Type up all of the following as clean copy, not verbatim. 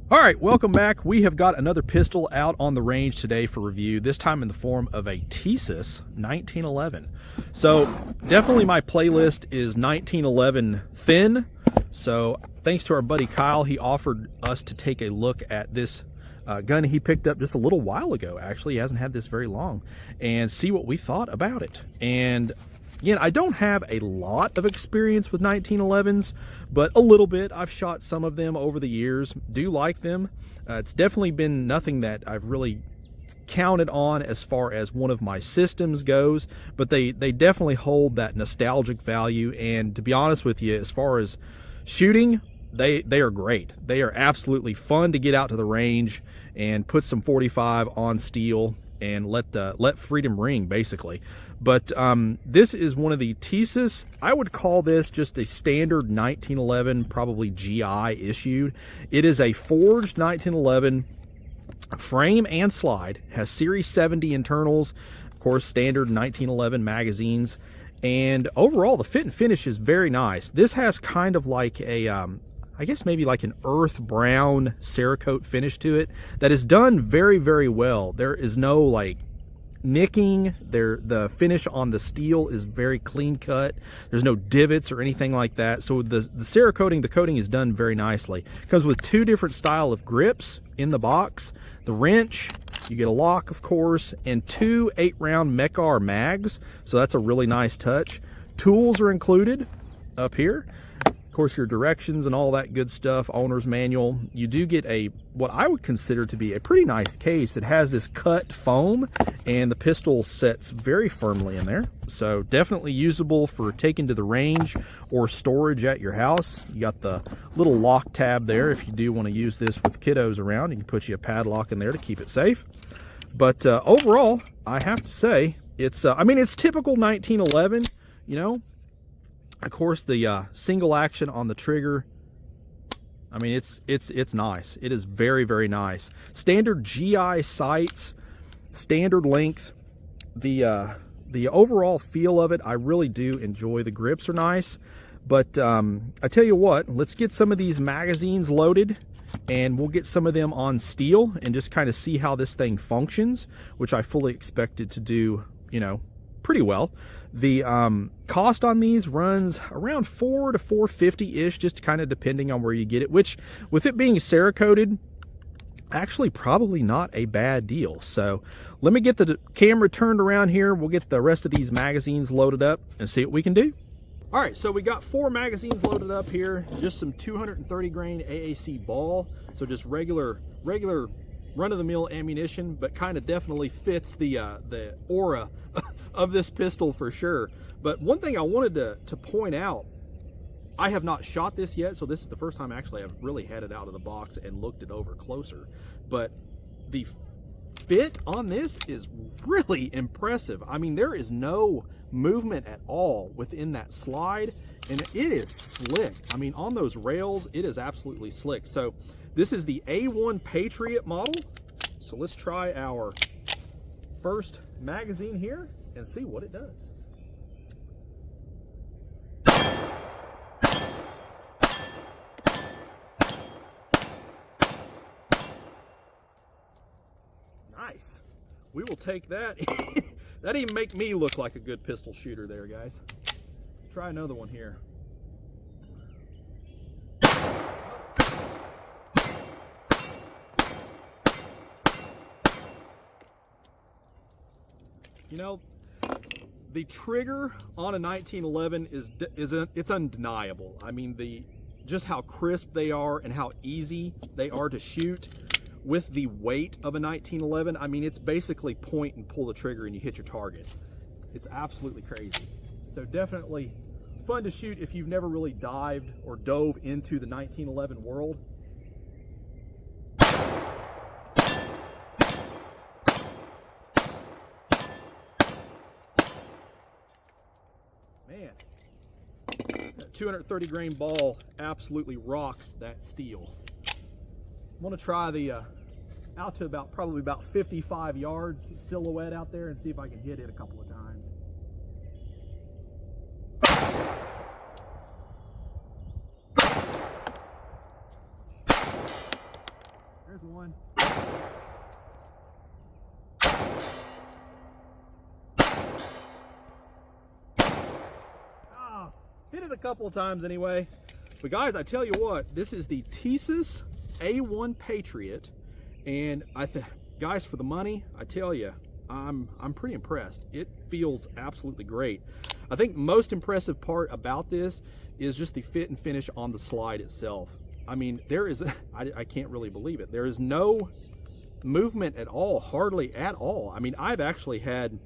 All right, welcome back. We have got another pistol out on the range today for review, this time in the form of a Tisas 1911. So definitely my playlist is 1911 thin. So thanks to our buddy Kyle, he offered us to take a look at this gun he picked up just a little while ago. Actually, he hasn't had this very long, and see what we thought about it. And again, I don't have a lot of experience with 1911s, but a little bit. I've shot some of them over the years. Do like them. It's definitely been nothing that I've really counted on as far as one of my systems goes, but they definitely hold that nostalgic value. And to be honest with you, as far as shooting, they are great. They are absolutely fun to get out to the range and put some 45 on steel and let freedom ring, basically. But this is one of the Tisas. I would call this just a standard 1911, probably GI issued. It is a forged 1911 frame and slide, has Series 70 internals, of course standard 1911 magazines, and overall the fit and finish is very nice. This has kind of like a I guess maybe like an earth brown Cerakote finish to it that is done very, very well. There is no like nicking. The finish on the steel is very clean cut. There's no divots or anything like that. So the Cerakoting, the coating is done very nicely. It comes with two different style of grips in the box. The wrench, you get a lock, of course, and two 8-round Mekar mags. So that's a really nice touch. Tools are included up here. Of course, your directions and all that good stuff, owner's manual. You do get a what I would consider to be a pretty nice case. It has this cut foam, and the pistol sets very firmly in there. So definitely usable for taking to the range or storage at your house. You got the little lock tab there. If you do want to use this with kiddos around, you can put you a padlock in there to keep it safe. But overall, I have to say, it's I mean, it's typical 1911, you know. Of course, the single action on the trigger, I mean, it's nice. It is very, very nice. Standard GI sights, standard length. The overall feel of it, I really do enjoy. The grips are nice. But I tell you what, let's get some of these magazines loaded, and we'll get some of them on steel and just kind of see how this thing functions, which I fully expect it to do, you know, pretty well. The cost on these runs around $400 to $450-ish, just kind of depending on where you get it, which with it being Cerakoted, actually probably not a bad deal. So let me get the camera turned around here. We'll get the rest of these magazines loaded up and see what we can do. All right, so we got 4 magazines loaded up here, just some 230 grain AAC ball. So just regular run-of-the-mill ammunition, but kind of definitely fits the aura of this pistol for sure. But one thing I wanted to point out, I have not shot this yet, so this is the first time actually I've really had it out of the box and looked it over closer. But the fit on this is really impressive. I mean, there is no movement at all within that slide, and it is slick. I mean, on those rails, it is absolutely slick. So this is the A1 Patriot model. So let's try our first magazine here and see what it does. Nice. We will take that. That even make me look like a good pistol shooter there, guys. Try another one here. You know, the trigger on a 1911 it's undeniable. I mean, just how crisp they are and how easy they are to shoot with the weight of a 1911. I mean, it's basically point and pull the trigger and you hit your target. It's absolutely crazy. So definitely fun to shoot if you've never really dived or dove into the 1911 world. Man, that 230 grain ball absolutely rocks that steel. I want to try the out to probably about 55 yards silhouette out there and see if I can hit it a couple of times. one. Ah, hit it a couple of times anyway. But guys, I tell you what, this is the Tisas A1 Patriot, and guys, for the money, I tell you, I'm pretty impressed. It feels absolutely great. I think most impressive part about this is just the fit and finish on the slide itself. I mean, there is, I can't really believe it. There is no movement at all, hardly at all. I mean, I've actually had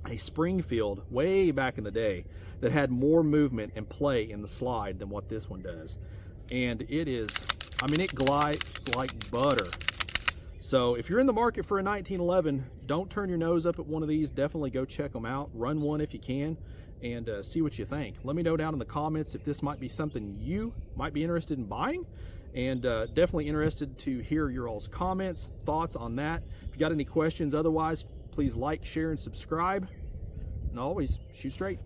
a Springfield way back in the day that had more movement and play in the slide than what this one does. And it is, I mean, it glides like butter. So if you're in the market for a 1911, don't turn your nose up at one of these. Definitely go check them out. Run one if you can, and see what you think. Let me know down in the comments if this might be something you might be interested in buying, and definitely interested to hear your all's comments, thoughts on that. If you got any questions, otherwise, please like, share, and subscribe. And always shoot straight.